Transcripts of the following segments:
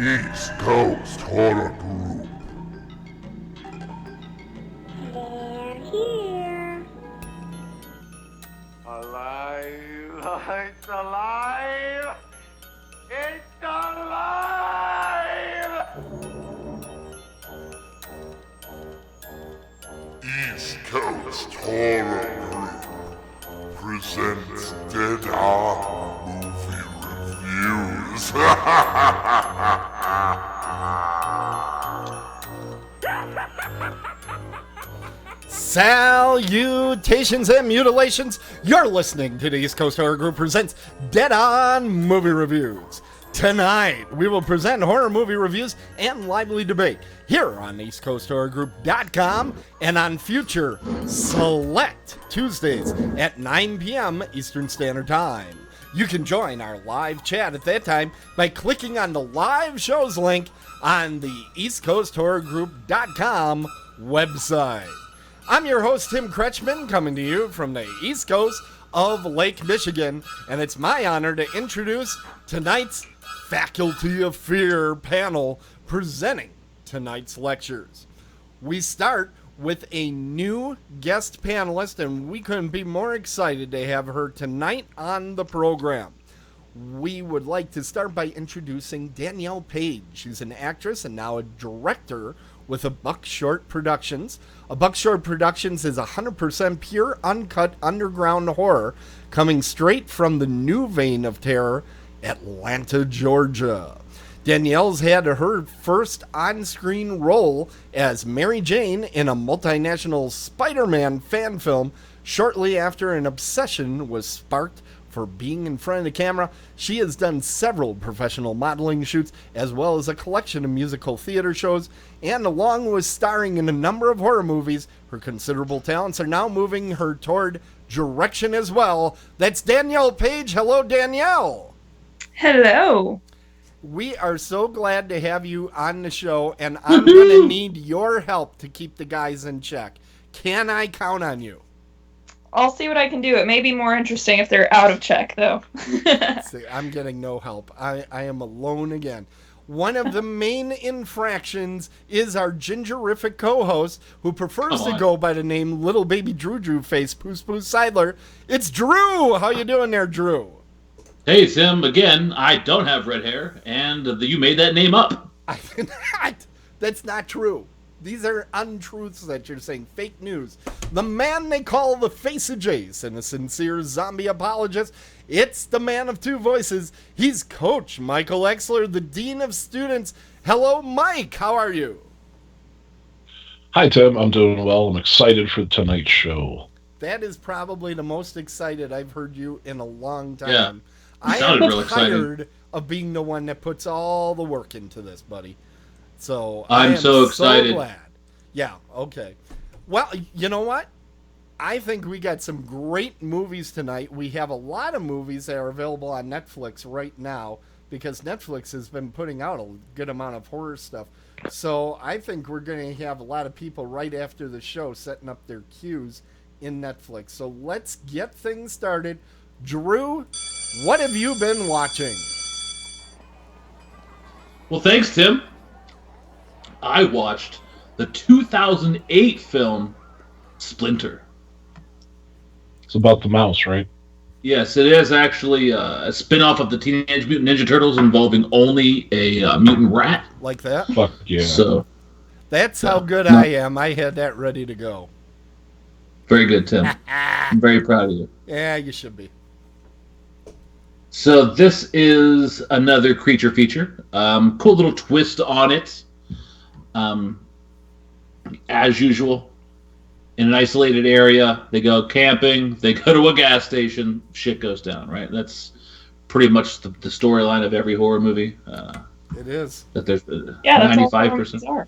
East Coast Horror Group. They're here. Alive! It's alive! It's alive! East Coast Horror Group presents Dead On Movie Reviews. Salutations and mutilations! You're listening to the East Coast Horror Group presents Dead On Movie Reviews. Tonight, we will present horror movie reviews and lively debate here on EastCoastHorrorGroup.com and on future select Tuesdays at 9 p.m. Eastern Standard Time. You can join our live chat at that time by clicking on the live shows link on the EastCoastHorrorGroup.com website. I'm your host, Tim Kretschmann, coming to you from the East Coast of Lake Michigan, and it's my honor to introduce tonight's Faculty of Fear panel presenting tonight's lectures. We start with a new guest panelist, and we couldn't be more excited to have her tonight on the program. We would like to start by introducing Danielle Page. She's an actress and now a director with a Buck Short Productions. A Buck Short Productions is 100% pure, uncut underground horror coming straight from the new vein of terror, Atlanta, Georgia. Danielle's had her first on-screen role as Mary Jane in a multinational Spider-Man fan film shortly after an obsession was sparked for being in front of the camera. She has done several professional modeling shoots as well as a collection of musical theater shows, and along with starring in a number of horror movies, her considerable talents are now moving her toward direction as well. That's Danielle Page. Hello, Danielle. Hello. We are so glad to have you on the show, and I'm going to need your help to keep the guys in check. Can I count on you? I'll see what I can do. It may be more interesting if they're out of check, though. See, I'm getting no help. I am alone again. One of the main infractions is our gingerific co-host who prefers to go by the name Little Baby Drew Face Poos Poos Seidler. It's Drew! How you doing there, Drew? Hey, Tim, again, I don't have red hair, and you made that name up. That's not true. These are untruths that you're saying, fake news. The man they call the Face of Jace, a sincere zombie apologist. It's the man of two voices. He's Coach Michael Exler, the Dean of Students. Hello, Mike. How are you? Hi, Tim. I'm doing well. I'm excited for tonight's show. That is probably the most excited I've heard you in a long time. Yeah, I am tired of being the one that puts all the work into this, buddy. So I'm so excited. So glad. Yeah, okay. Well, you know what? I think we got some great movies tonight. We have a lot of movies that are available on Netflix right now because Netflix has been putting out a good amount of horror stuff. So I think we're going to have a lot of people right after the show setting up their queues in Netflix. So let's get things started. Drew, what have you been watching? Well, thanks, Tim. I watched the 2008 film Splinter. It's about the mouse, right? Yes, it is actually a spin-off of the Teenage Mutant Ninja Turtles involving only a mutant rat. Like that? Fuck yeah. So that's how good I am. I had that ready to go. Very good, Tim. I'm very proud of you. Yeah, you should be. So this is another creature feature. Cool little twist on it. As usual, in an isolated area, they go camping, they go to a gas station, shit goes down, right? That's pretty much the storyline of every horror movie. It is. That there's That's 95%. all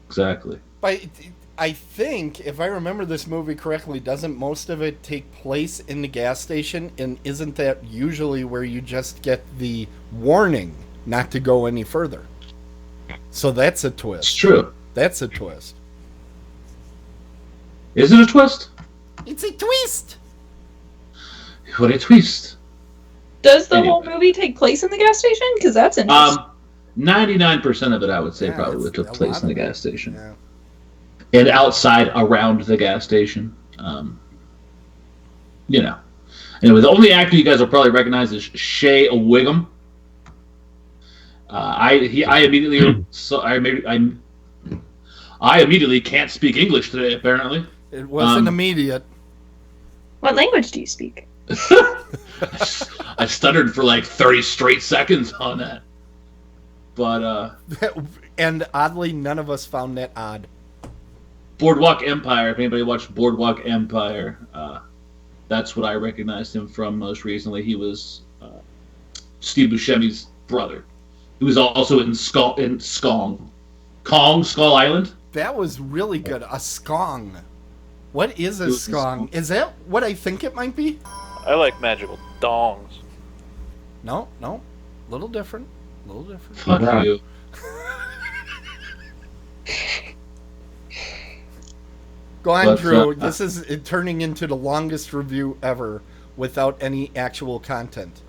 Exactly. But I think, if I remember this movie correctly, doesn't most of it take place in the gas station? And isn't that usually where you just get the warning not to go any further? So that's a twist. It's true. That's a twist. Is it a twist? It's a twist! What a twist. Does the whole movie take place in the gas station? Because that's interesting. 99% of it, I would say, Yeah, probably it's took a place lot in the of it. gas station. Yeah. And outside around the gas station. Anyway, the only actor you guys will probably recognize is Shea Wiggum. I immediately can't speak English today. Apparently, It wasn't immediate. What language do you speak? I stuttered for like 30 straight seconds on that. But And oddly, none of us found that odd. Boardwalk Empire. If anybody watched Boardwalk Empire, that's what I recognized him from most recently. He was Steve Buscemi's brother. He was also in Skull Island. That was really good. A skong. What is a skong? Is that what I think it might be? I like magical dongs. No. Little different. Fuck you. Go on, But, Drew. This is turning into the longest review ever without any actual content.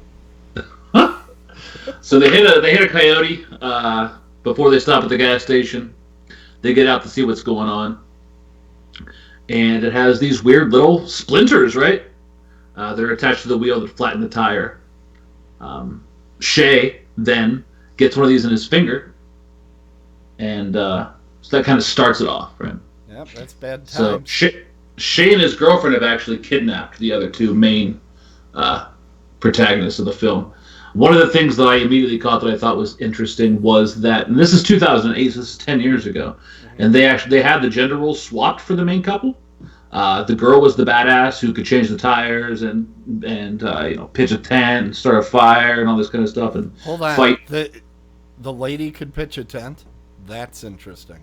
So they hit a coyote before they stop at the gas station. They get out to see what's going on, and it has these weird little splinters, right? They're attached to the wheel that flatten the tire. Shay then gets one of these in his finger, and so that kind of starts it off, right? Yep, that's bad So times. Shay and his girlfriend have actually kidnapped the other two main protagonists of the film. One of the things that I immediately caught that I thought was interesting was that, and this is 2008, so this is 10 years ago, and they had the gender roles swapped for the main couple. The girl was the badass who could change the tires and pitch a tent and start a fire and all this kind of stuff and Hold on. fight. The lady could pitch a tent? That's interesting.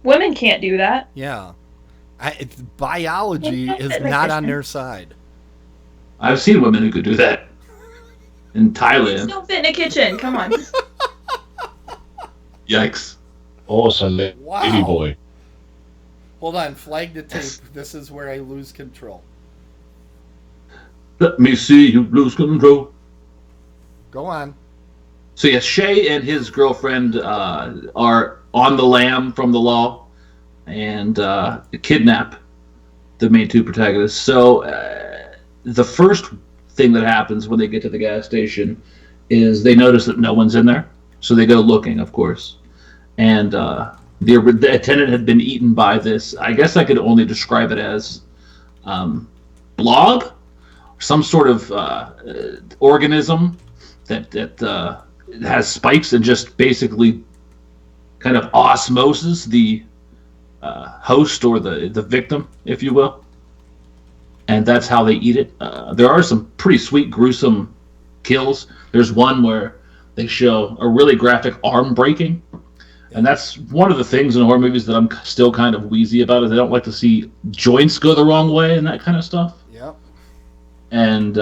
Women can't do that. Yeah. Biology Yeah, is that not makes on sense. their side. I've seen women who could do that in Just Thailand. don't fit in a kitchen. Come on. Yikes. Awesome, Wow. baby boy. Hold on. Flag the tape. This is where I lose control. Let me see you lose control. Go on. So yes, Shay and his girlfriend are on the lam from the law and kidnap the main two protagonists. So the first thing that happens when they get to the gas station is they notice that no one's in there. So they go looking, of course. And the attendant had been eaten by this. I guess I could only describe it as blob, some sort of organism that has spikes and just basically kind of osmosis the host or the victim, if you will. And that's how they eat it. There are some pretty sweet, gruesome kills. There's one where they show a really graphic arm breaking. And that's one of the things in horror movies that I'm still kind of wheezy about, is I don't like to see joints go the wrong way and that kind of stuff. Yep. And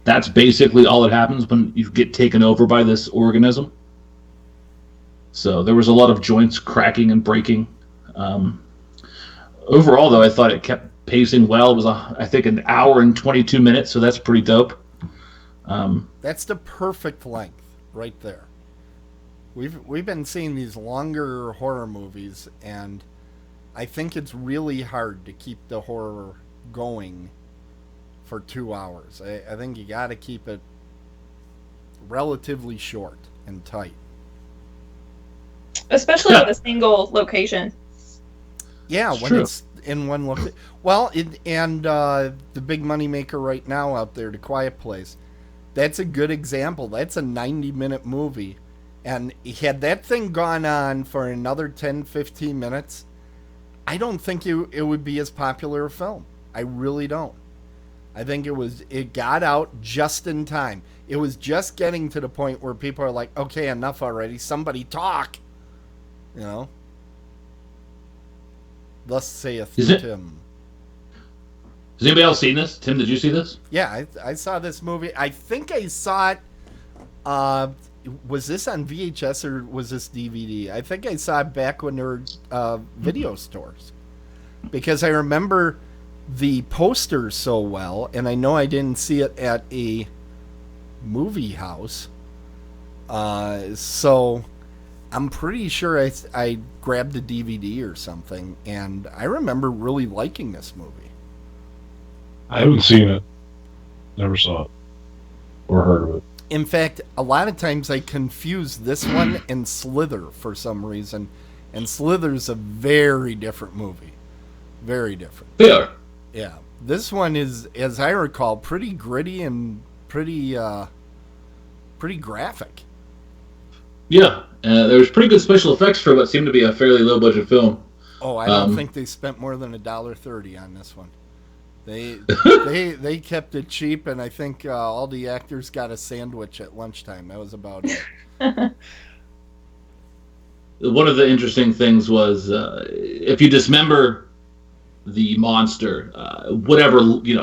that's basically all that happens when you get taken over by this organism. So there was a lot of joints cracking and breaking. Overall, though, I thought it kept pacing well. It was, I think, an hour and 22 minutes, so that's pretty dope. That's the perfect length right there. We've been seeing these longer horror movies, and I think it's really hard to keep the horror going for 2 hours. I think you got to keep it relatively short and tight. Especially with a single location. Yeah, when True. it's in one look. Well, the big money maker right now out there, The Quiet Place, that's a good example. That's a 90-minute movie. And had that thing gone on for another 10, 15 minutes, I don't think it would be as popular a film. I really don't. I think it got out just in time. It was just getting to the point where people are like, okay, enough already. Somebody talk. You know? Thus saith Is it- Tim. Has anybody else seen this? Tim, did you see this? Yeah, I saw this movie. I think I saw it. Was this on VHS or was this DVD? I think I saw it back when there were video stores. Because I remember the poster so well, and I know I didn't see it at a movie house. So I'm pretty sure I grabbed a DVD or something, and I remember really liking this movie. I haven't seen it. Never saw it or heard of it. In fact, a lot of times I confuse this one and Slither for some reason, and Slither's a very different movie. Very different. They are. Yeah. This one is, as I recall, pretty gritty and pretty graphic. Yeah, there was pretty good special effects for what seemed to be a fairly low budget film. Oh, I don't think they spent more than $1.30 on this one. They kept it cheap, and I think all the actors got a sandwich at lunchtime. That was about it. One of the interesting things was if you dismember the monster, whatever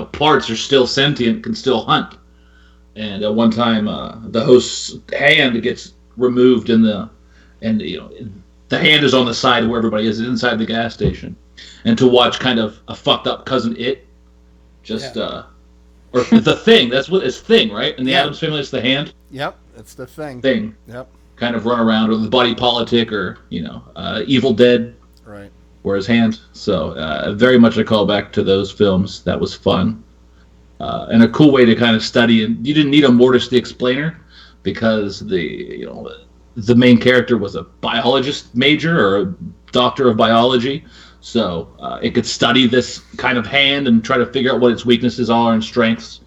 parts are still sentient can still hunt. And at one time, the host's hand gets removed the hand is on the side where everybody is inside the gas station, and to watch kind of a fucked up cousin or the Thing. That's what it's Thing, right? In the Addams Family, it's the hand. Yep, it's the Thing. Yep. Kind of run around, or the Body Politic, or Evil Dead. Right. Or his hand. So very much a callback to those films. That was fun. And a cool way to kind of study. And you didn't need a Mortis the Explainer because the main character was a biologist major or a doctor of biology. So it could study this kind of hand and try to figure out what its weaknesses are and strengths.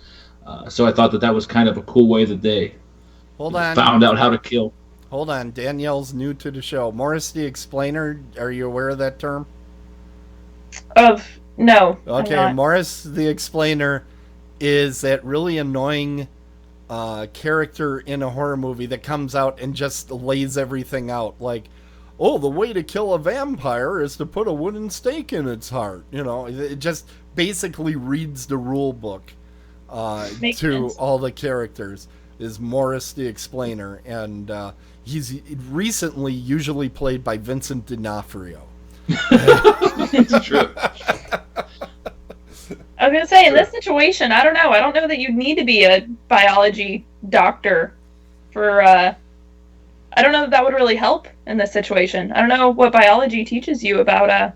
So I thought that was kind of a cool way that they found out how to kill. Hold on. Danielle's new to the show. Morris the Explainer, are you aware of that term? No. Okay, Morris the Explainer is that really annoying character in a horror movie that comes out and just lays everything out. Like, oh, the way to kill a vampire is to put a wooden stake in its heart. It just basically reads the rule book to sense. all the characters. Is Morris the Explainer, and he's recently usually played by Vincent D'Onofrio. It's true. I was going to say, in this situation, I don't know. I don't know that you'd need to be a biology doctor for, I don't know that would really help in this situation. I don't know what biology teaches you about,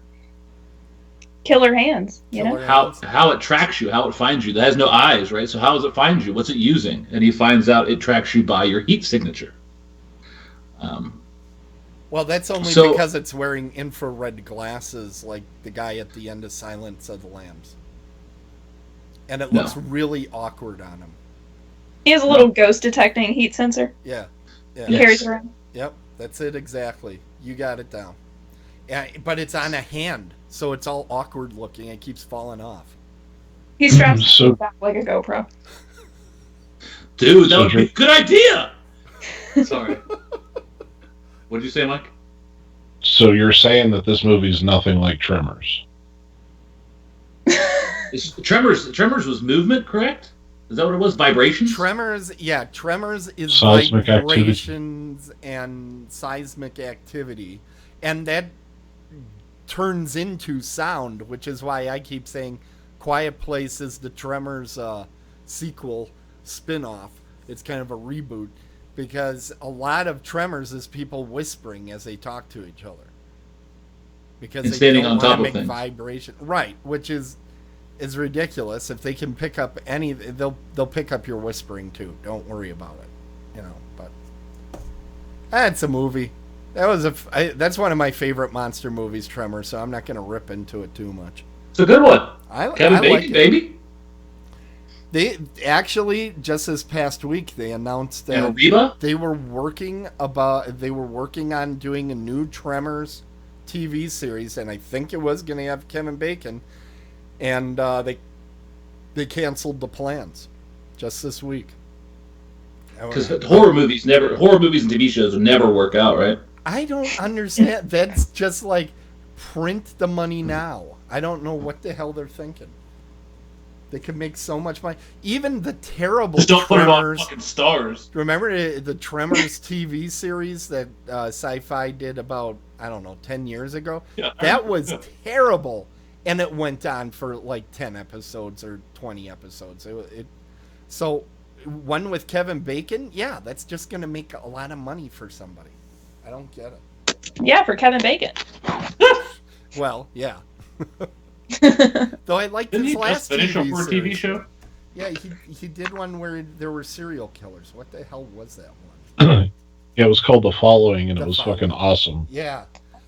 killer hands, How it tracks you, how it finds you. That has no eyes, right? So how does it find you? What's it using? And he finds out it tracks you by your heat signature. Well, that's only because it's wearing infrared glasses like the guy at the end of Silence of the Lambs. And it looks really awkward on him. He has a little ghost detecting heat sensor. Yeah. He carries around. Yep, that's it exactly. You got it down. Yeah, but it's on a hand, so it's all awkward looking. It keeps falling off. He straps back like a GoPro. Dude, that would be a good idea! Sorry. What did you say, Mike? So you're saying that this movie is nothing like Tremors? Tremors was movement, correct? Is that what it was? Vibrations? Tremors is seismic vibrations and seismic activity. And that turns into sound, which is why I keep saying Quiet Place is the Tremors sequel spin-off. It's kind of a reboot, because a lot of Tremors is people whispering as they talk to each other. Because and they standing don't on want top to make of things. vibration. Right, which is ridiculous. If they can pick up any, they'll pick up your whispering too. Don't worry about it. But that's a movie. That's one of my favorite monster movies, Tremors, so I'm not going to rip into it too much. It's a good one. Kevin Bacon, like baby. They actually, just this past week, they announced that they were working on doing a new Tremors TV series, and I think it was going to have Kevin Bacon, and they canceled the plans just this week. Because horror movies and TV shows will never work out, right? I don't understand. That's just like print the money now. I don't know what the hell they're thinking. They could make so much money. Even the terrible Just don't Tremors, put it on fucking stars. Remember the Tremors TV series that Sci-Fi did about, 10 years ago? Yeah. That was terrible. And it went on for like 10 episodes or 20 episodes. So one with Kevin Bacon, yeah, that's just going to make a lot of money for somebody. I don't get it. Yeah, for Kevin Bacon. Well, yeah. Though I liked Didn't his he last just finish TV for a series. TV show? Yeah, he did one where there were serial killers. What the hell was that one? Yeah, it was called The Following, and The it was Following. fucking awesome. Yeah.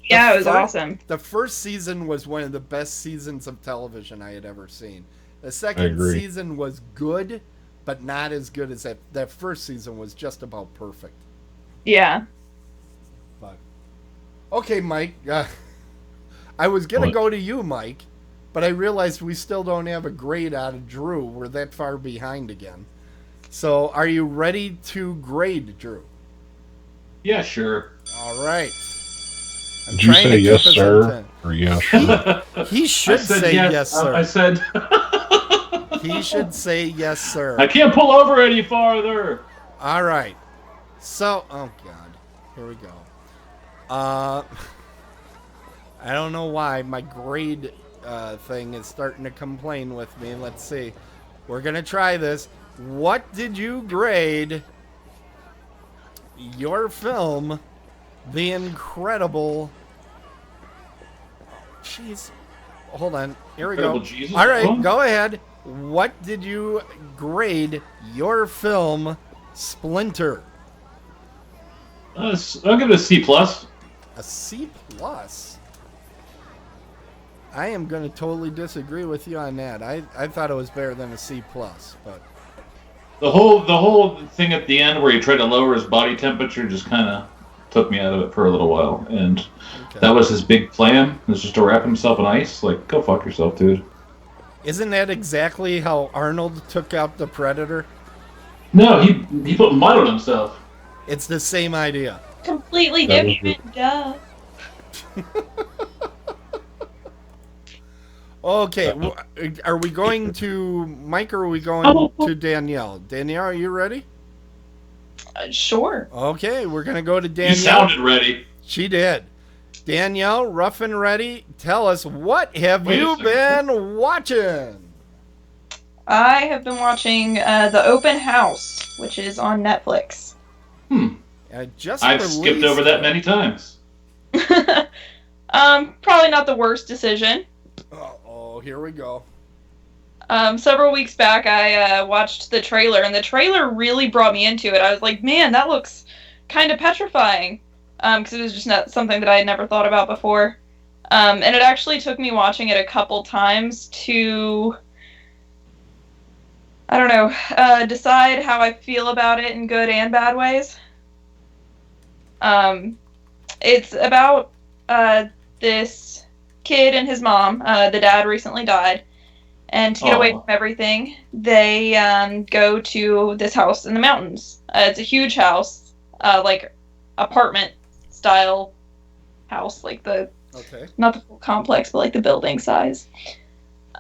Yeah, it was fir- awesome. The first season was one of the best seasons of television I had ever seen. The I second agree. season was good, but not as good as that. That first season was just about perfect. Yeah. But okay, Mike. I was gonna What? go to you, Mike, but I realized we still don't have a grade out of Drew. We're that far behind again. So, are you ready to grade Drew? Yeah, sure. All right. I'm Did you trying to say keep yes, us sir? Or yes, sir? He should I said say yes, sir. I said He should say yes, sir. I can't pull over any farther. All right. So, oh God, here we go. I don't know why my grade thing is starting to complain with me. Let's see. We're gonna try this. What did you grade your film, The Incredible? Jeez. Hold on. Here we go. Incredible Jesus? All right, What? go ahead. What did you grade your film, Splinter? I'll give it a C plus. A C plus. I am going to totally disagree with you on that. I thought it was better than a C plus, but The whole thing at the end where he tried to lower his body temperature just kind of took me out of it for a little while, and okay. that was his big plan. Was just to wrap himself in ice. Like, go fuck yourself, dude. Isn't that exactly how Arnold took out the Predator? No, he put mud on himself. It's the same idea. Completely That was different. Duh. Okay, are we going to Mike or are we going to Danielle? Danielle, are you ready? Sure. Okay, we're going to go to You Danielle. sounded ready. She did. Danielle, rough and ready, tell us, what have Wait a you second. been watching? I have been watching The Open House, which is on Netflix. Just I've skipped released- over that many times. Probably not the worst decision. Oh, here we go. Several weeks back, I watched the trailer, and the trailer really brought me into it. I was like, man, that looks kind of petrifying, because it was just not something that I had never thought about before. And it actually took me watching it a couple times to, I don't know, decide how I feel about it in good and bad ways. It's about this kid and his mom. The dad recently died. And to get away from everything, they go to this house in the mountains. It's a huge house, like apartment-style house, like Okay. not the full complex, but like the building size.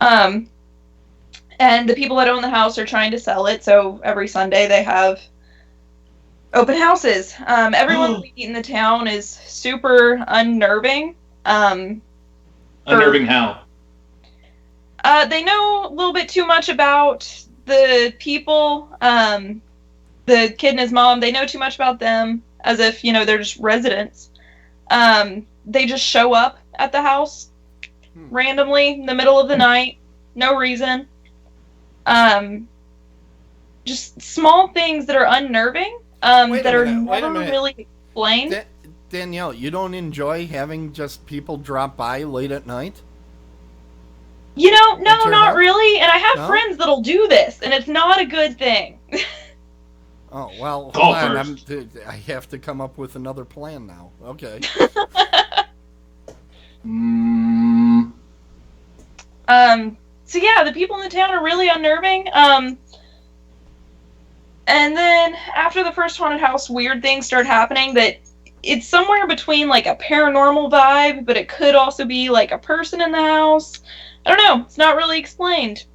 And the people that own the house are trying to sell it, so every Sunday they have open houses. Everyone we meet in the town is super unnerving. Unnerving how? They know a little bit too much about the people, the kid and his mom. They know too much about them, as if, they're just residents. They just show up at the house randomly in the middle of the night, no reason. Just small things that are unnerving, that are never really explained. Danielle, you don't enjoy having just people drop by late at night? No, At your not house? really. And I have No? friends that'll do this, and it's not a good thing. Oh, well, Call hold on. first. I have to come up with another plan now. Okay. So yeah, the people in the town are really unnerving. And then after the first haunted house, weird things start happening that it's somewhere between like a paranormal vibe, but it could also be like a person in the house. I don't know. It's not really explained.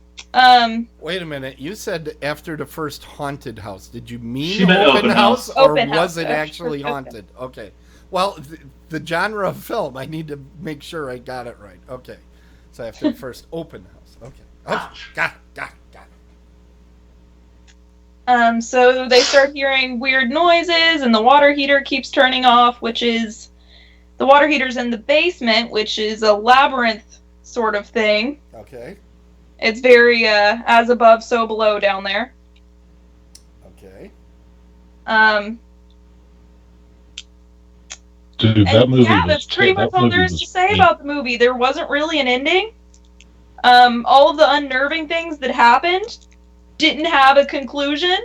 Wait a minute. You said after the first haunted house. Did you mean She meant open open house, house. or Open was house. it actually Open. haunted? Okay. Well, the genre of film, I need to make sure I got it right. Okay. So after the first open house. Okay. Okay. Got it. So they start hearing weird noises, and the water heater keeps turning off, which is the water heater's in the basement, which is a labyrinth sort of thing. Okay. It's very as above, so below down there. Okay. Dude, that movie yeah, was that's pretty much that all movie there is was to say great. about the movie. There wasn't really an ending. All of the unnerving things that happened didn't have a conclusion.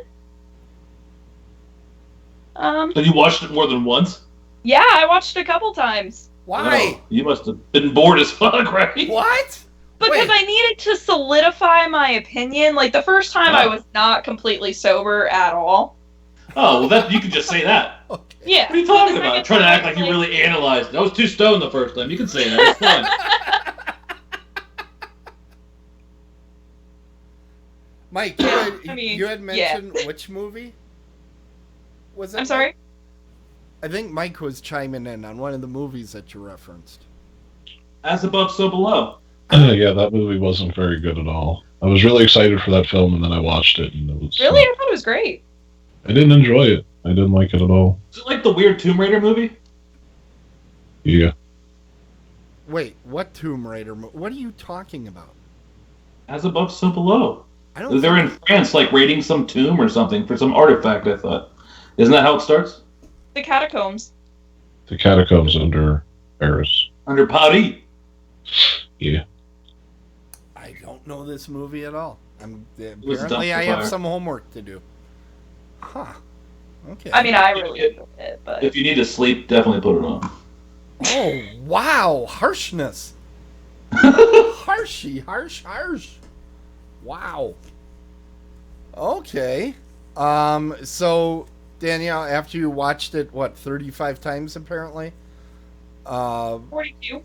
So you watched it more than once? Yeah, I watched it a couple times. Why? Oh, you must have been bored as fuck, right? What? Because Wait. I needed to solidify my opinion. Like, the first time I was not completely sober at all. Oh, well, you can just say that. Okay. Yeah. What are you talking about? Trying to act like you really analyzed. I was too stoned the first time. You can say that. It's fine. Mike, you had mentioned which movie? Was it? I'm sorry? I think Mike was chiming in on one of the movies that you referenced. As above, so below. Yeah, that movie wasn't very good at all. I was really excited for that film, and then I watched it, and it was Really? I thought it was great. I didn't enjoy it. I didn't like it at all. Is it like the weird Tomb Raider movie? Yeah. Wait, what Tomb Raider? What are you talking about? As above, so below. I don't. They're in France, like raiding some tomb or something for some artifact. I thought. Isn't that how it starts? The catacombs. The catacombs under Paris. Under Paris. Yeah. I don't know this movie at all. was Apparently, I dumpster have fire. some homework to do. Huh. Okay. I mean, I really enjoyed it, but... If you need to sleep, definitely put it on. Oh, wow. Harshness. Harsh. Wow. Okay. So, Danielle, after you watched it, 35 times apparently? 42.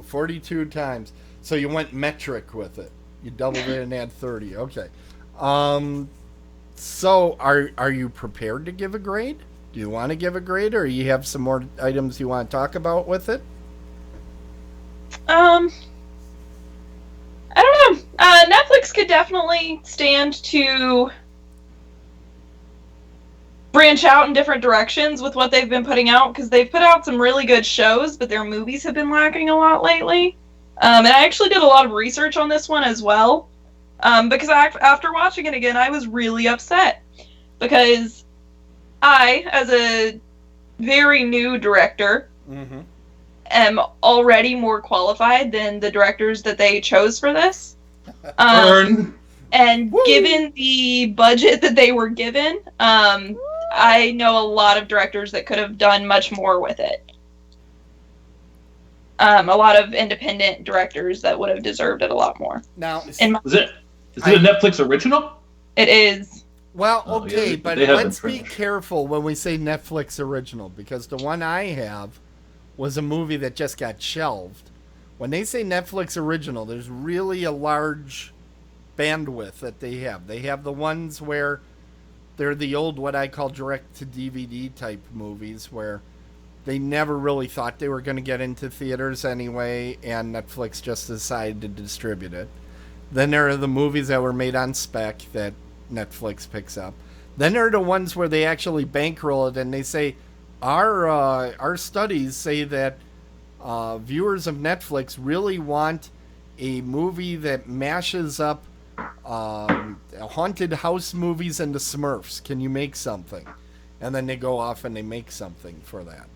42 times. So you went metric with it. You doubled it and add 30. Okay. So are you prepared to give a grade? Do you want to give a grade, or you have some more items you want to talk about with it? I don't know. Netflix could definitely stand to branch out in different directions with what they've been putting out, because they've put out some really good shows, but their movies have been lacking a lot lately. And I actually did a lot of research on this one as well, because after watching it again, I was really upset, because I, as a very new director, am already more qualified than the directors that they chose for this. Burn. And given the budget that they were given, I know a lot of directors that could have done much more with it. A lot of independent directors that would have deserved it a lot more. Now, Is it a Netflix original? It is. well, Oh, okay, yeah, but they have let's been be trash. careful when we say Netflix original, because the one I have was a movie that just got shelved. When they say Netflix original, there's really a large bandwidth that they have. They have the ones where they're the old, what I call direct-to-DVD type movies, where they never really thought they were going to get into theaters anyway, and Netflix just decided to distribute it. Then there are the movies that were made on spec that Netflix picks up. Then there are the ones where they actually bankroll it and they say, our studies say that viewers of Netflix really want a movie that mashes up haunted house movies and the Smurfs. Can you make something? And then they go off and they make something for that.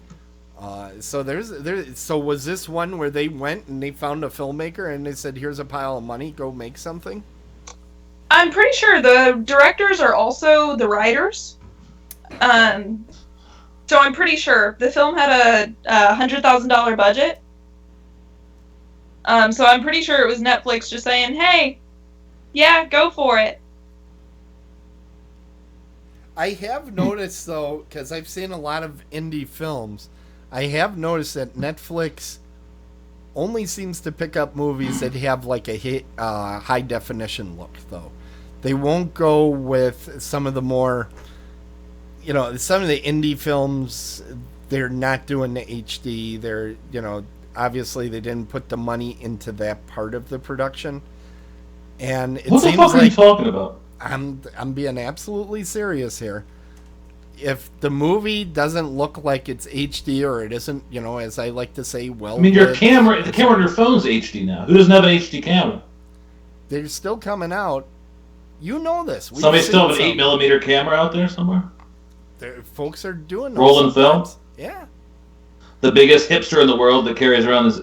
So was this one where they went and they found a filmmaker and they said, here's a pile of money, go make something? I'm pretty sure the directors are also the writers. So I'm pretty sure the film had a $100,000 budget. So I'm pretty sure it was Netflix just saying, hey, yeah, go for it. I have noticed, though, because I've seen a lot of indie films, I have noticed that Netflix only seems to pick up movies that have like a high definition look, though. They won't go with some of the more, some of the indie films, they're not doing the HD. They're, obviously they didn't put the money into that part of the production. And it What the seems fuck are you like talking about? I'm being absolutely serious here. If the movie doesn't look like it's HD or it isn't, as I like to say, well, I mean, the camera on your phone's HD now. Who doesn't have an HD camera? they're still coming out. You know this. We've Somebody still have seen an some. 8mm camera out there somewhere? Folks are doing those Rolling film? sometimes. Yeah. The biggest hipster in the world that carries around his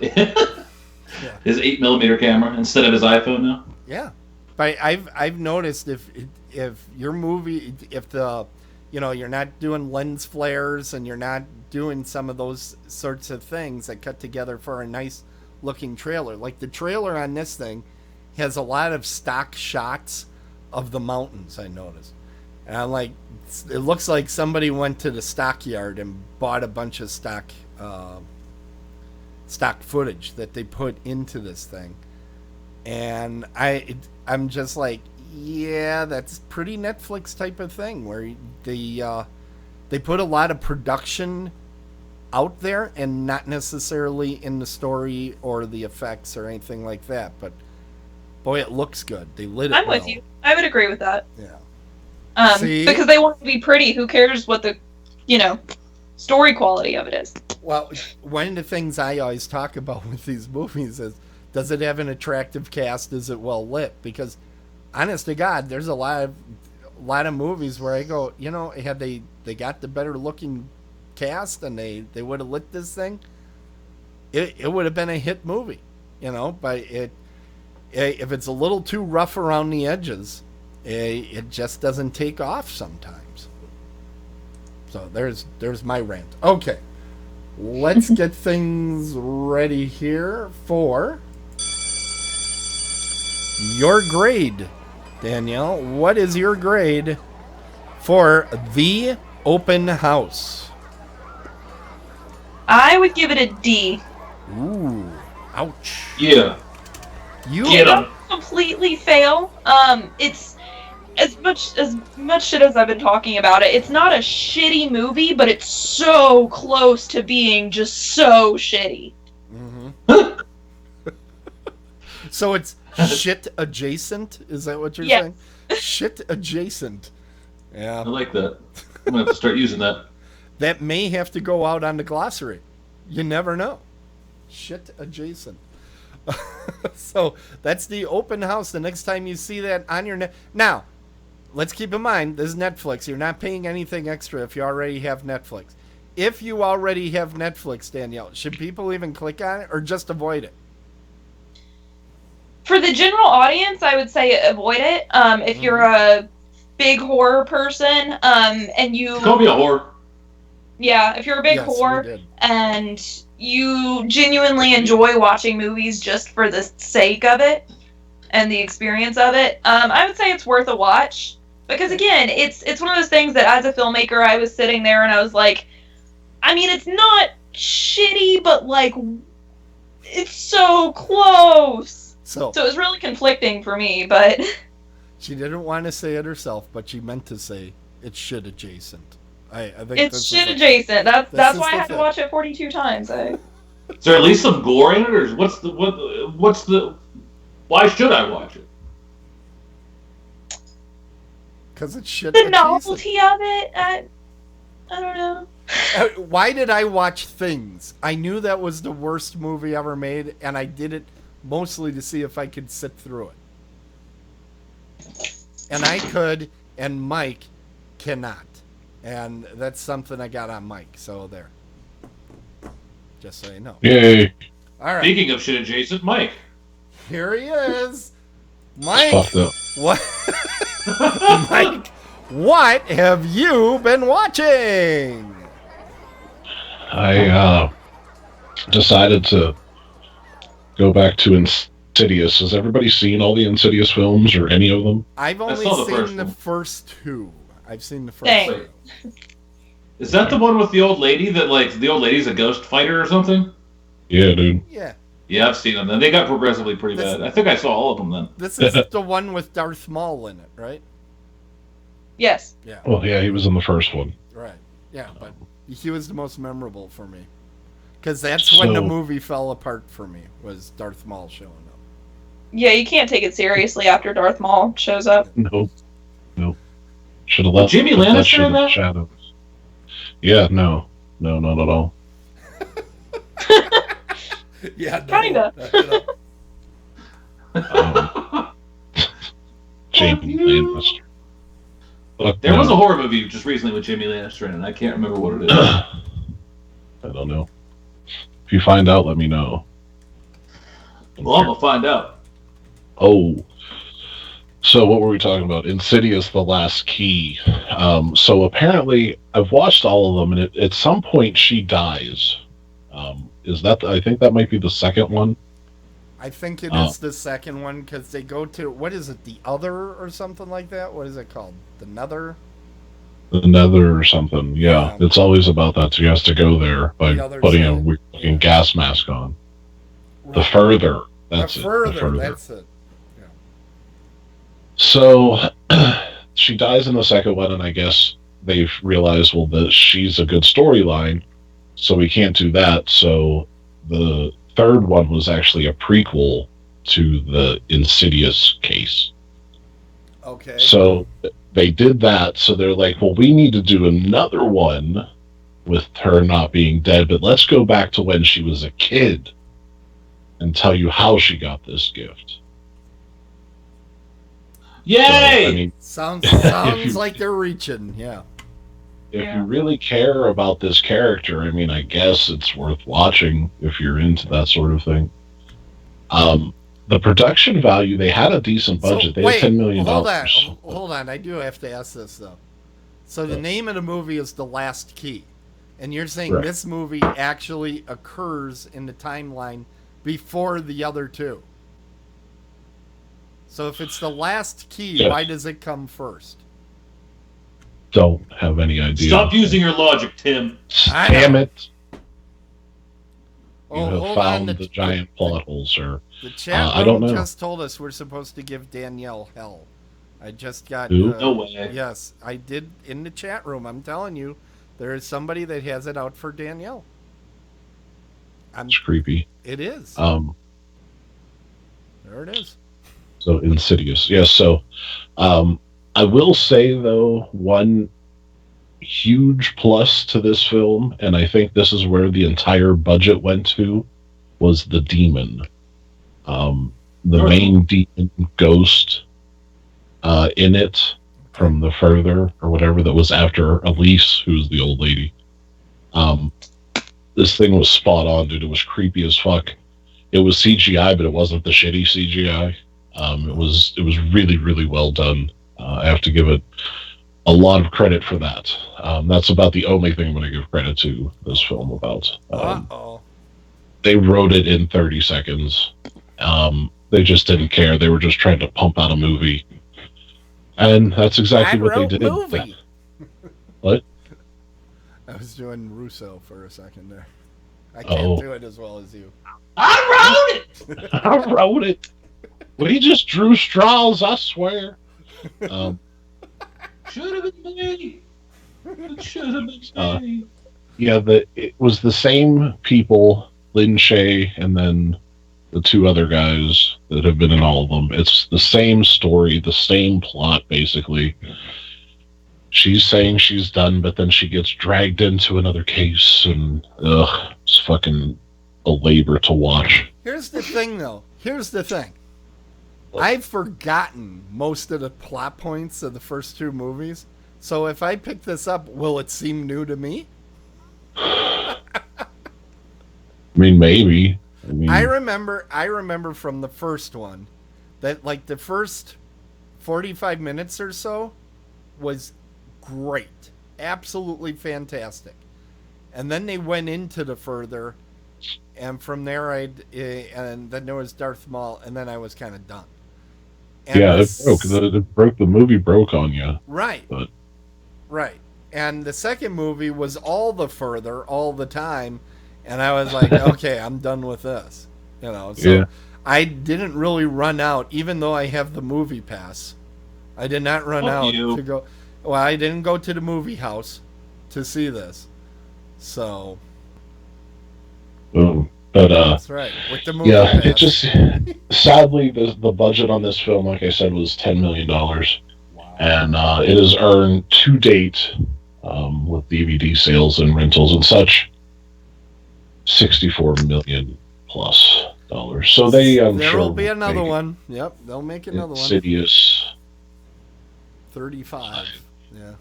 his 8mm camera instead of his iPhone now. Yeah, but I've noticed if your movie, if the you're not doing lens flares and you're not doing some of those sorts of things that cut together for a nice looking trailer. Like the trailer on this thing has a lot of stock shots of the mountains, I noticed. And I'm like, it looks like somebody went to the stockyard and bought a bunch of stock footage that they put into this thing. And I'm just like, yeah, that's pretty Netflix type of thing where they put a lot of production out there and not necessarily in the story or the effects or anything like that. But boy, it looks good. They lit it. I'm with you. I would agree with that. Yeah. See? Because they want to be pretty. Who cares what the, story quality of it is? Well, one of the things I always talk about with these movies is, does it have an attractive cast? Is it well lit? Because, honest to God, there's a lot of movies where I go, had they got the better looking cast and they would have lit this thing, it would have been a hit movie, But if it's a little too rough around the edges, it just doesn't take off sometimes. So there's my rant. Okay, let's get things ready here for your grade. Danielle, what is your grade for The Open House? I would give it a D. Ooh, ouch. Yeah. You Get 'em. Completely fail. It's as much shit as I've been talking about it. It's not a shitty movie, but it's so close to being just so shitty. Mm-hmm. So it's shit adjacent? Is that what you're saying? Shit adjacent. Yeah. I like that. I'm going to have to start using that. That may have to go out on the glossary. You never know. Shit adjacent. So that's The Open House. The next time you see that on your now, let's keep in mind, this is Netflix. You're not paying anything extra if you already have Netflix. If you already have Netflix, Danielle, should people even click on it or just avoid it? For the general audience, I would say avoid it. If you're a big horror person, and you Call me a whore. Yeah, if you're a big Yes, whore we did. and you genuinely enjoy watching movies just for the sake of it and the experience of it, I would say it's worth a watch. Because again, it's one of those things that as a filmmaker, I was sitting there and I was like, I mean, it's not shitty, but like, it's so close. So it was really conflicting for me, but she didn't want to say it herself, but she meant to say it's shit adjacent. I think it's shit adjacent. That's why I had to watch it 42 times. Is there at least some gore in it, or what's the? Why should I watch it? Because it's shit The adjacent. novelty of it, I don't know. Why did I watch Things? I knew that was the worst movie ever made, and I did it mostly to see if I could sit through it. And I could, and Mike cannot. And that's something I got on Mike, so there. Just so you know. Yay. All right. Speaking of shit adjacent, Mike. Here he is. Mike, Fucked up. what? Mike, what have you been watching? I decided to go back to Insidious. Has everybody seen all the Insidious films or any of them? I've only saw the first seen the one. first two. I've seen the first Dang. two. Is that the one with the old lady that, like, the old lady's a ghost fighter or something? Yeah, dude. Yeah. Yeah, I've seen them. And they got progressively pretty This- bad. I think I saw all of them then. This is the one with Darth Maul in it, right? Yes. Yeah. Well, yeah, he was in the first one. Right. Yeah, but he was the most memorable for me. Because that's when the So- movie fell apart for me, was Darth Maul showing up. Yeah, you can't take it seriously after Darth Maul shows up. Nope. Should have left Jamie that Lannister shit in in the that? shadows. Yeah, no, not at all. Yeah, no, Kinda. Jamie Lannister. Fuck There was no. a horror movie just recently with Jamie Lannister in it. I can't remember what it is. I don't know. If you find out, let me know. Well, I'm gonna find out. Oh. So what were we talking about? Insidious: The Last Key. So apparently, I've watched all of them, and at some point she dies. Is that? I think that might be the second one. I think it is the second one because they go to, what is it, the Other or something like that? What is it called? The Nether? The Nether or something. Yeah, it's always about that. So he has to go there by The other putting side. a weird looking gas mask on. The Right. Further. That's The it. further, The Further. that's it. So she dies in the second one, and I guess they've realized, well, that she's a good storyline, so we can't do that. So the third one was actually a prequel to the Insidious case. Okay. So they did that. So they're like, well, we need to do another one with her not being dead, but let's go back to when she was a kid and tell you how she got this gift. Yay! So, I mean, Sounds you- like they're reaching, yeah. if Yeah. you really care about this character, I mean, I guess it's worth watching if you're into that sort of thing. The production value, they had a decent budget. They had $10 million. Hold on. I do have to ask this, though. So the name of the movie is The Last Key. And you're saying Right. this movie actually occurs in the timeline before the other two. So if it's The Last Key, Yes. why does it come first? Don't have any idea. Stop using your logic, Tim. I Damn know. it. You Oh, have hold found on. the giant plot hole, sir. The chat I don't room know. just told us we're supposed to give Danielle hell. I just got... Who? No way. Yes, I did in the chat room. I'm telling you, there is somebody that has it out for Danielle. It's creepy. It is. There it is. So Insidious. Yes, so I will say, though, one huge plus to this film, and I think this is where the entire budget went to, was the demon. The main demon ghost in it from the Further or whatever that was after Elise, who's the old lady. This thing was spot on, dude. It was creepy as fuck. It was CGI, but it wasn't the shitty CGI. It was really, really well done. I have to give it a lot of credit for that. That's about the only thing I'm going to give credit to this film about. Uh-oh. They wrote it in 30 seconds. They just didn't care. They were just trying to pump out a movie. And that's exactly what they did. Movie. What? I was doing Russo for a second there. I can't do it as well as you. I wrote it! I wrote it. We just drew straws, I swear. Should have been me. It should have been me. Yeah, it was the same people, Lin Shaye, and then the two other guys that have been in all of them. It's the same story, the same plot, basically. She's saying she's done, but then she gets dragged into another case, and it's fucking a labor to watch. Here's the thing, though. Here's the thing. I've forgotten most of the plot points of the first two movies. So if I pick this up, will it seem new to me? I mean, maybe. I remember from the first one that like the first 45 minutes or so was great. Absolutely fantastic. And then they went into the Further, and from there and then there was Darth Maul, and then I was kind of done. And yeah, it broke. The movie broke on you. Right. But right. And the second movie was all the Further all the time, and I was like, okay, I'm done with this. You know, so yeah. I didn't really run out, even though I have the movie pass. I did not run out to go. Well, I didn't go to the movie house to see this. So. But that's right. With the movie yeah, pass. it just sadly the budget on this film, like I said, was $10 million. Wow. And it has earned to date, with DVD sales and rentals and such, $64 million plus dollars. So I'm there sure will be another one. Yep, they'll make another one. Insidious. 35. Yeah.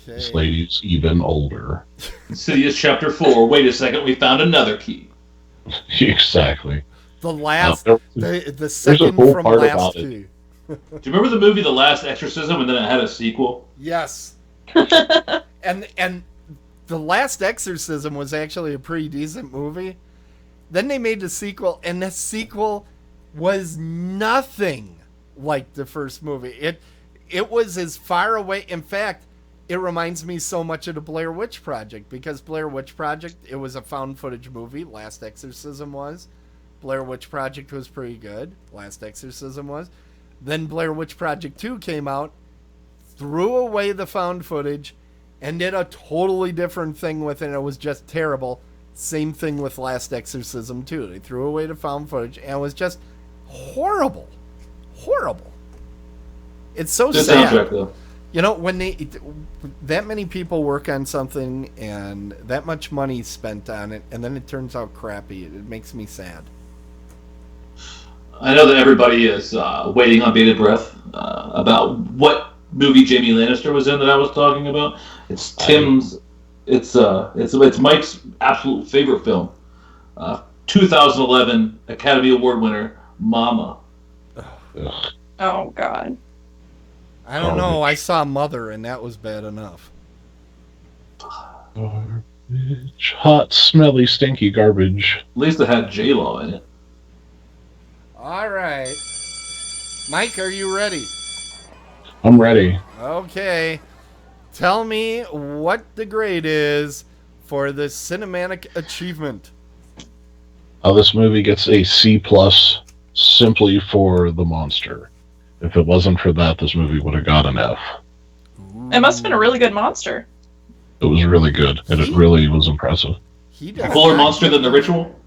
This lady's even older. Insidious Chapter 4. Wait a second, we found another key. Exactly. The last, the there's second a whole from part last about key. Do you remember the movie The Last Exorcism, and then it had a sequel? Yes. and The Last Exorcism was actually a pretty decent movie. Then they made the sequel, and the sequel was nothing like the first movie. It was as far away. In fact, it reminds me so much of the Blair Witch Project, because Blair Witch Project, it was a found footage movie. Last Exorcism was. Blair Witch Project was pretty good. Last Exorcism was. Then Blair Witch Project 2 came out, threw away the found footage, and did a totally different thing with it. It was just terrible. Same thing with Last Exorcism 2. They threw away the found footage, and it was just horrible. Horrible. It's so Good sad. soundtrack, though. You know, when that many people work on something and that much money spent on it, and then it turns out crappy, it makes me sad. I know that everybody is waiting on bated breath about what movie Jamie Lannister was in that I was talking about. It's Tim's. It's Mike's absolute favorite film. 2011 Academy Award winner, Mama. Oh God. I don't know. I saw Mother, and that was bad enough. Garbage. Hot, smelly, stinky garbage. At least it had J-Lo in it. All right. Mike, are you ready? I'm ready. Okay. Tell me what the grade is for the cinematic achievement. This movie gets a C+ simply for the monster. If it wasn't for that, this movie would have got an F. It must have been a really good monster. It was really good, and it really was impressive. A cooler monster than The Ritual?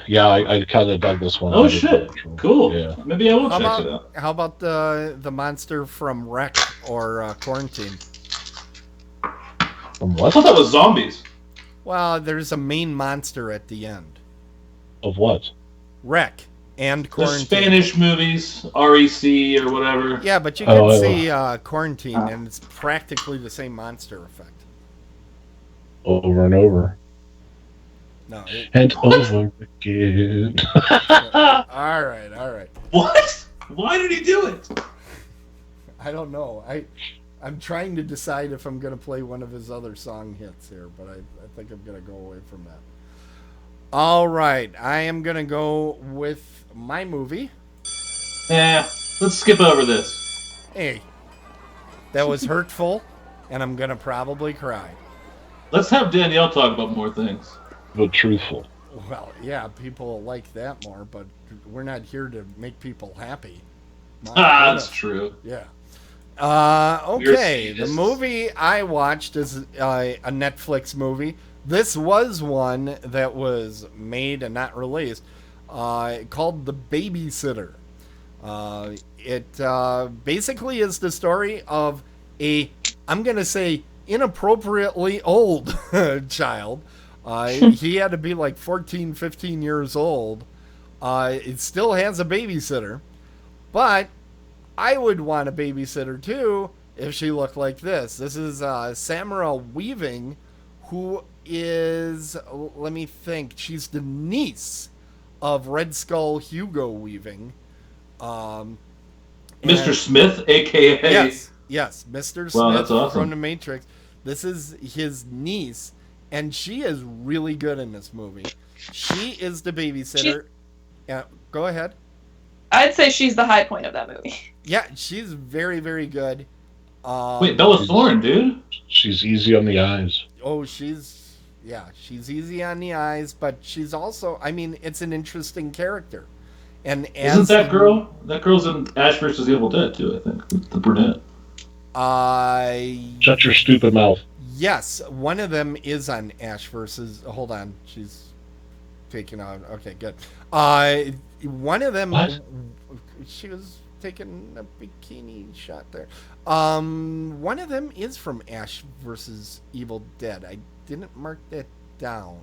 Yeah, I kind of dug this one. Oh shit! Cool. Yeah. Maybe I will check it out. How about the monster from Wreck or Quarantine? From I what? thought that was zombies. Well, there's a main monster at the end. Of what? Wreck and The Quarantine. Spanish movies, REC or whatever. Yeah, but you can see Quarantine, and it's practically the same monster effect. Over and over. No. And over again. All right. What? Why did he do it? I don't know. I'm trying to decide if I'm going to play one of his other song hits here, but I think I'm going to go away from that. All right. I am going to go with my movie. Yeah, let's skip over this. Hey, that was hurtful, and I'm going to probably cry. Let's have Danielle talk about more things. But truthful. Well, yeah, people like that more, but we're not here to make people happy. That's true. Yeah. Okay, the movie I watched is a Netflix movie. This was one that was made and not released, called The Babysitter. It basically is the story of I'm going to say, inappropriately old child. He had to be like 14, 15 years old. It still has a babysitter, but I would want a babysitter too if she looked like this. This is Samara Weaving, who is, let me think, she's the niece of Red Skull Hugo Weaving. Mr. Smith, a.k.a. Yes, Mr. Wow, Smith that's awesome. from The Matrix. This is his niece, and she is really good in this movie. She is the babysitter. Yeah, go ahead. I'd say she's the high point of that movie. Yeah, she's very, very good. Wait, Bella Thorne, dude. She's easy on the eyes. Oh, she's easy on the eyes, but she's also, I mean, it's an interesting character. And Isn't that girl? That girl's in Ash vs. Evil Dead too, I think. The brunette. Shut your stupid mouth. Yes, one of them is on Ash versus. Hold on, she's taken out. Okay, good. One of them, What? she was taking a bikini shot there. One of them is from Ash versus Evil Dead. I didn't mark that down.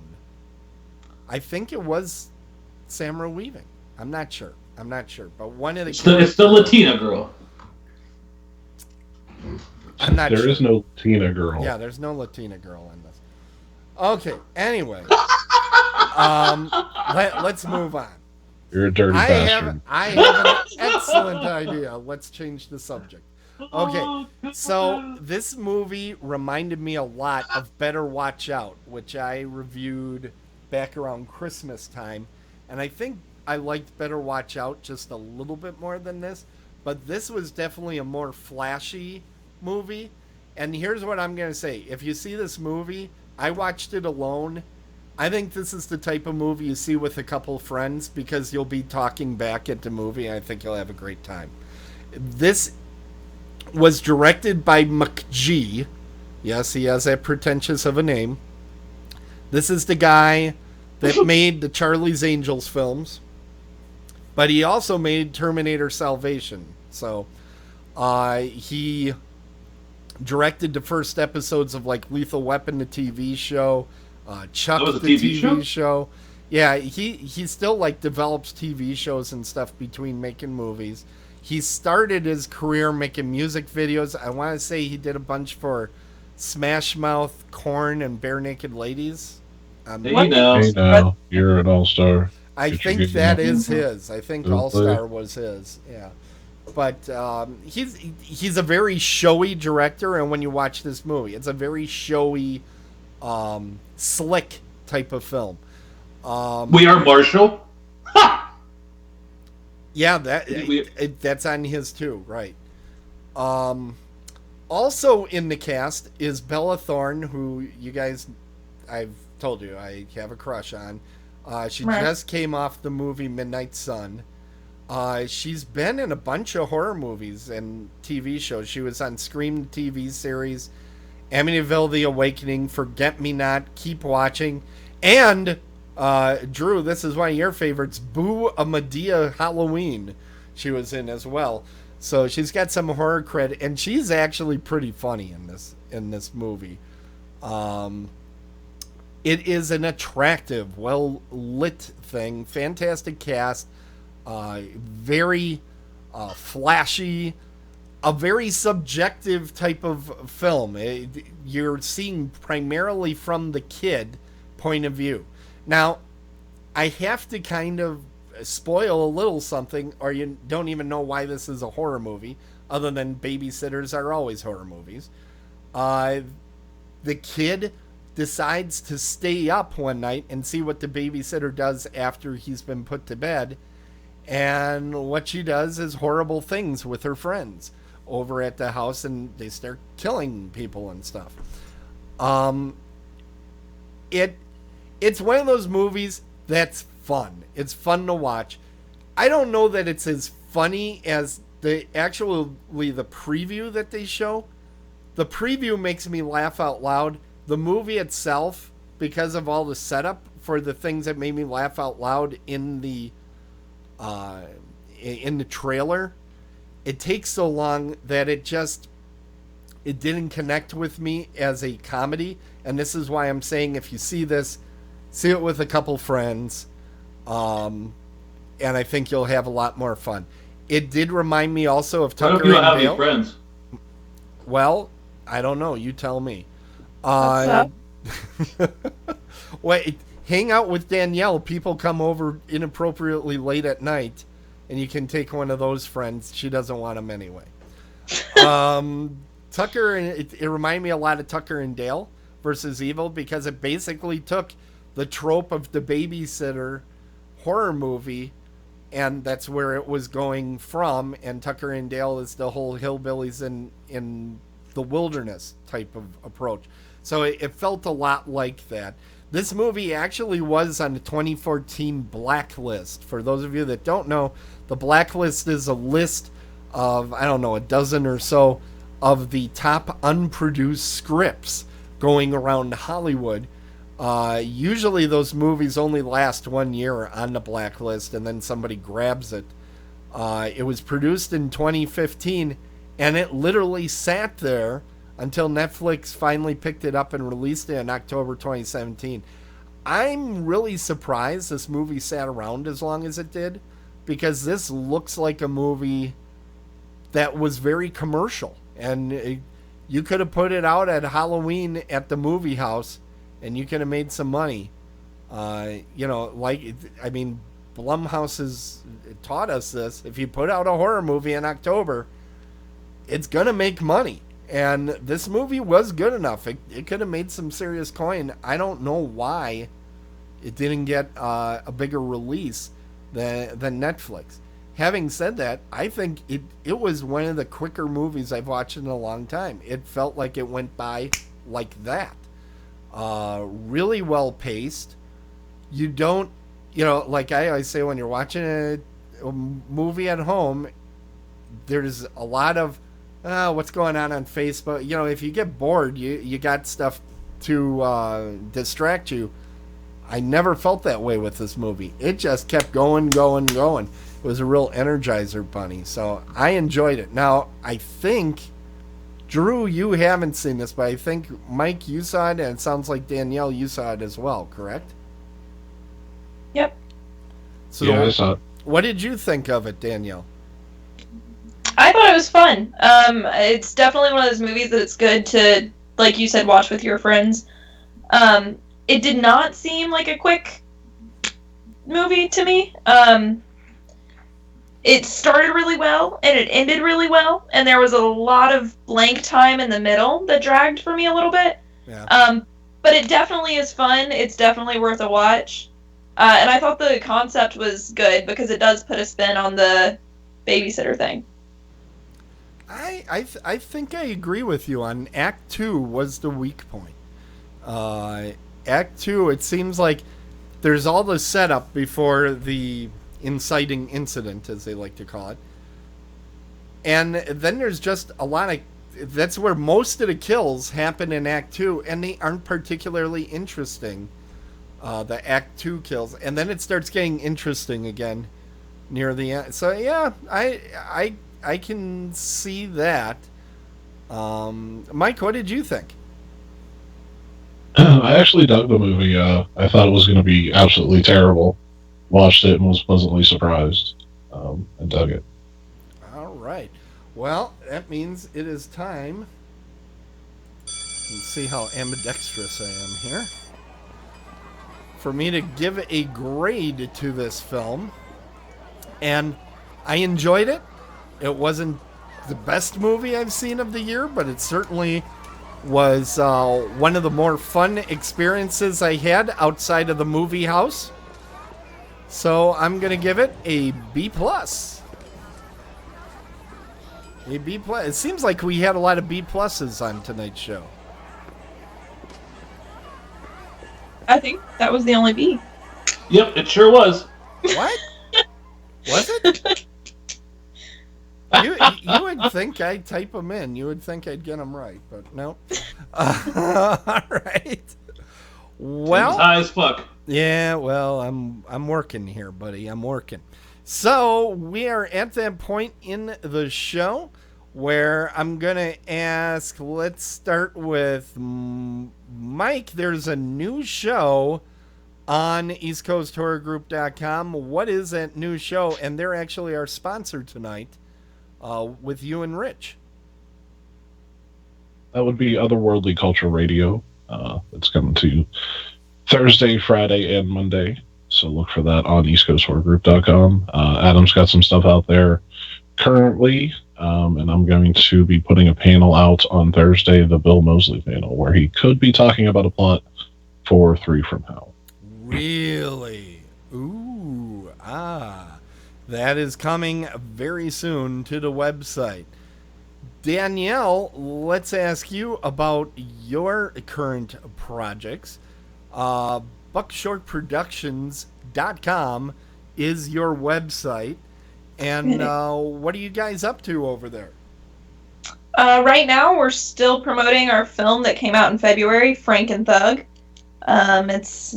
I think it was Samara Weaving. I'm not sure. But one of the It's the Latina girl. I'm not There sure. is no Tina girl. Yeah, there's no Latina girl in this. Okay, anyway. Let's move on. You're a dirty bastard. I have an excellent idea. Let's change the subject. Okay, so this movie reminded me a lot of Better Watch Out, which I reviewed back around Christmas time. And I think I liked Better Watch Out just a little bit more than this. But this was definitely a more flashy movie. And here's what I'm going to say. If you see this movie, I watched it alone. I think this is the type of movie you see with a couple friends because you'll be talking back at the movie. And I think you'll have a great time. This was directed by McG. Yes, he has that pretentious of a name. This is the guy that made the Charlie's Angels films. But he also made Terminator Salvation. So he directed the first episodes of like Lethal Weapon, the TV show. Chuck, That was a the TV TV show? show. Yeah, he still like develops TV shows and stuff between making movies. He started his career making music videos. I want to say he did a bunch for Smash Mouth, Korn, and Bare Naked Ladies. Hey now. Hey now, you're an all-star. I Get think your that game is his. I think Really? All Star was his. Yeah, but he's a very showy director, and when you watch this movie, it's a very showy, slick type of film. We are Marshall. Ha! Yeah, We- that's on his too, right? Also in the cast is Bella Thorne, who you guys, I've told you I have a crush on. She Right. just came off the movie Midnight Sun. She's been in a bunch of horror movies and TV shows. She was on Scream TV series, Amityville: The Awakening, Forget Me Not, Keep Watching, and Drew, this is one of your favorites, Boo! A Medea Halloween. She was in as well. So she's got some horror credit, and she's actually pretty funny in this movie. It is an attractive, well lit thing. Fantastic cast. Very flashy. A very subjective type of film. You're seeing primarily from the kid point of view. Now, I have to kind of spoil a little something, or you don't even know why this is a horror movie, other than babysitters are always horror movies. The kid decides to stay up one night and see what the babysitter does after he's been put to bed. And what she does is horrible things with her friends over at the house, and they start killing people and stuff. It's one of those movies that's fun. It's fun to watch. I don't know that it's as funny as the preview that they show. The preview makes me laugh out loud. The movie itself, because of all the setup for the things that made me laugh out loud in the trailer, it takes so long that it didn't connect with me as a comedy. And this is why I'm saying, if you see this, see it with a couple friends, and I think you'll have a lot more fun. It did remind me also of What Tucker if you don't and have any Dale. friends? Well, I don't know. You tell me. What's Wait, hang out with Danielle. People come over inappropriately late at night, and you can take one of those friends. She doesn't want them anyway. Tucker, it reminded me a lot of Tucker and Dale versus Evil, because it basically took the trope of the babysitter horror movie, and that's where it was going from. And Tucker and Dale is the whole hillbillies in the wilderness type of approach. So it felt a lot like that. This movie actually was on the 2014 Blacklist. For those of you that don't know, the Blacklist is a list of, I don't know, a dozen or so of the top unproduced scripts going around Hollywood. Usually those movies only last 1 year on the blacklist and then somebody grabs it. It was produced in 2015 and it literally sat there until Netflix finally picked it up and released it in October 2017. I'm really surprised this movie sat around as long as it did, because this looks like a movie that was very commercial. And you could have put it out at Halloween at the movie house and you could have made some money. Blumhouse has taught us this. If you put out a horror movie in October, it's going to make money. And this movie was good enough. It could have made some serious coin. I don't know why it didn't get a bigger release than Netflix. Having said that, I think it was one of the quicker movies I've watched in a long time. It felt like it went by like that. Really well paced. You don't, like I always say, when you're watching a movie at home, there's a lot of what's going on Facebook. If you get bored, you got stuff to distract you. I never felt that way with this movie. It just kept going. It was a real Energizer bunny. So I enjoyed it. Now, I think, Drew, you haven't seen this, but I think, Mike, you saw it, and it sounds like Danielle, you saw it as well, correct? Yep. So yeah, I saw it. What did you think of it, Danielle? I thought it was fun. It's definitely one of those movies that it's good to, like you said, watch with your friends. It did not seem like a quick movie to me. It started really well, and it ended really well, and there was a lot of blank time in the middle that dragged for me a little bit. Yeah. But it definitely is fun. It's definitely worth a watch. And I thought the concept was good, because it does put a spin on the babysitter thing. I think I agree with you on Act 2 was the weak point. Act 2, it seems like there's all the setup before the inciting incident, as they like to call it. And then there's just a lot of... That's where most of the kills happen in Act 2, and they aren't particularly interesting, the Act 2 kills. And then it starts getting interesting again near the end. So, yeah, I can see that. Mike, what did you think? I actually dug the movie. I thought it was going to be absolutely terrible. Watched it and was pleasantly surprised. I dug it. All right. Well, that means it is time. Let's see how ambidextrous I am here. For me to give a grade to this film. And I enjoyed it. It wasn't the best movie I've seen of the year, but it certainly was one of the more fun experiences I had outside of the movie house. So I'm going to give it a B+. A B+. It seems like we had a lot of B+ on tonight's show. I think that was the only B. Yep, it sure was. What? Was it? You would think I'd type them in. You would think I'd get them right, but no. All right. Well, High as fuck. yeah. Well, I'm working here, buddy. I'm working. So we are at that point in the show where I'm gonna ask. Let's start with Mike. There's a new show on EastCoastHorrorGroup.com. What is that new show? And they're actually our sponsor tonight. With you and Rich. That would be Otherworldly Culture Radio. It's coming to Thursday, Friday, and Monday. So look for that on EastCoastHorrorGroup.com. Adam's got some stuff out there currently, and I'm going to be putting a panel out on Thursday, the Bill Moseley panel, where he could be talking about a plot for Three from Hell. Really? Ooh, that is coming very soon to the website. Danielle, let's ask you about your current projects. BuckShortProductions.com is your website. And what are you guys up to over there? Right now, we're still promoting our film that came out in February, Frank and Thug. It's,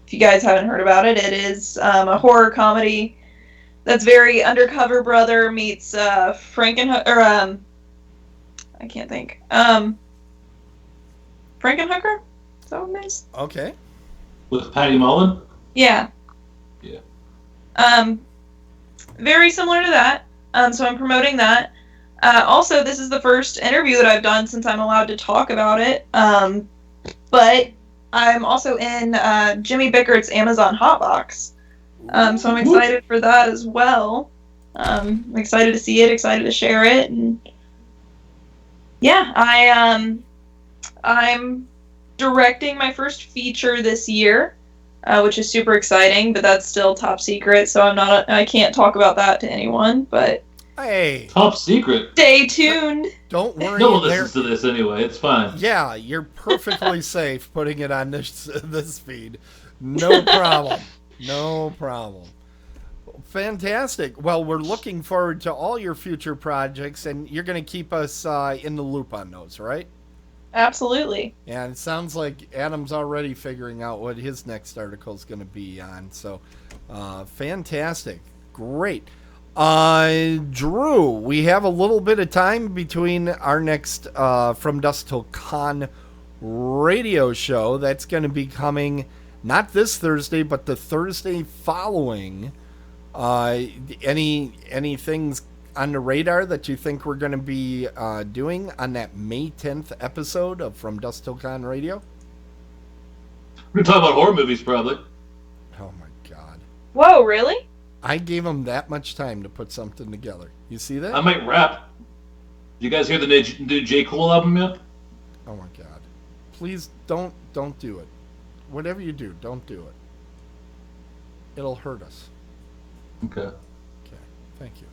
if you guys haven't heard about it, it is a horror comedy that's very Undercover Brother meets Frankenhooker. I can't think. Frankenhooker? Is that what it is? Okay. With Patty Mullen? Yeah. Yeah. Very similar to that. So I'm promoting that. Also, this is the first interview that I've done since I'm allowed to talk about it. But I'm also in Jimmy Bickert's Amazon Hotbox. So I'm excited for that as well. I'm excited to see it, excited to share it, and yeah, I'm directing my first feature this year, which is super exciting, but that's still top secret, so I can't talk about that to anyone, but Hey. Top secret. Stay tuned. Don't worry. No one listens to this anyway. It's fine. Yeah, you're perfectly safe putting it on this feed. No problem. No problem. Fantastic. Well, we're looking forward to all your future projects, and you're going to keep us in the loop on those, right? Absolutely. And it sounds like Adam's already figuring out what his next article is going to be on. So, fantastic. Great. Drew, we have a little bit of time between our next From Dusk Till Dawn radio show. That's going to be coming not this Thursday, but the Thursday following. Any things on the radar that you think we're going to be doing on that May 10th episode of From Dusk Till Dawn radio? We're going to talk about horror movies, probably. Oh, my God. Whoa, really? I gave him that much time to put something together. You see that? I might rap. You guys hear the new J. Cole album yet? Oh my God! Please don't do it. Whatever you do, don't do it. It'll hurt us. Okay. Okay. Thank you.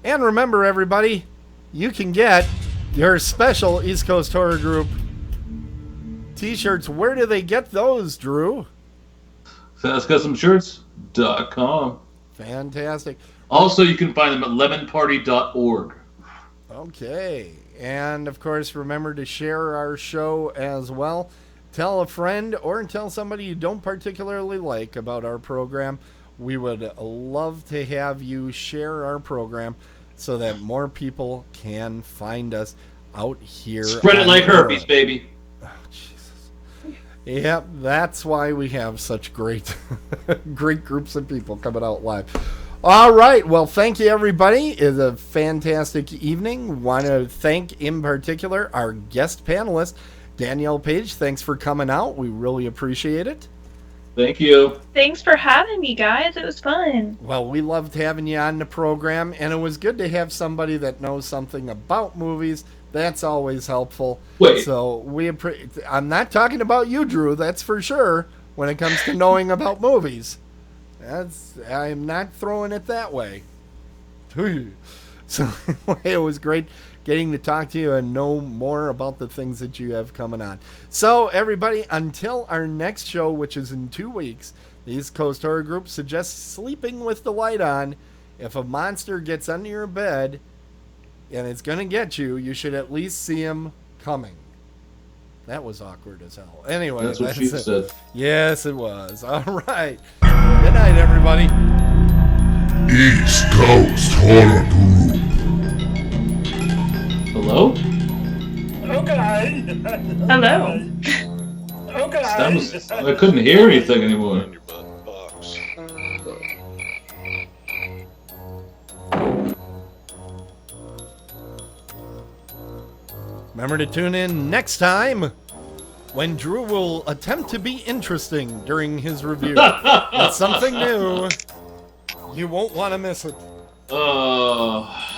And remember, everybody, you can get your special East Coast Horror Group T-shirts. Where do they get those, Drew? FastCustomShirts.com. Fantastic. Also, you can find them at lemonparty.org. Okay. And, of course, remember to share our show as well. Tell a friend or tell somebody you don't particularly like about our program. We would love to have you share our program so that more people can find us out here. Spread it like herpes, baby. Oh, Jesus. Yep, that's why we have such great groups of people coming out live. All right, well, thank you, everybody. It's a fantastic evening. Want to thank, in particular, our guest panelist, Danielle Page. Thanks for coming out. We really appreciate it. Thank you. Thanks for having me, guys. It was fun. Well, we loved having you on the program, and it was good to have somebody that knows something about movies. That's always helpful. Wait. So I'm not talking about you, Drew. That's for sure. When it comes to knowing about movies, I'm not throwing it that way. So it was great getting to talk to you and know more about the things that you have coming on. So everybody, until our next show, which is in 2 weeks, the East Coast Horror Group suggests sleeping with the light on. If a monster gets under your bed and it's going to get you, you should at least see him coming. That was awkward as hell. Anyway, that's what she said. Yes, it was. All right. Good night, everybody. East Coast Horror Group. Hello? Okay. Hello. Okay. I couldn't hear anything anymore. Remember to tune in next time when Drew will attempt to be interesting during his review. It's something new. You won't want to miss it. Oh.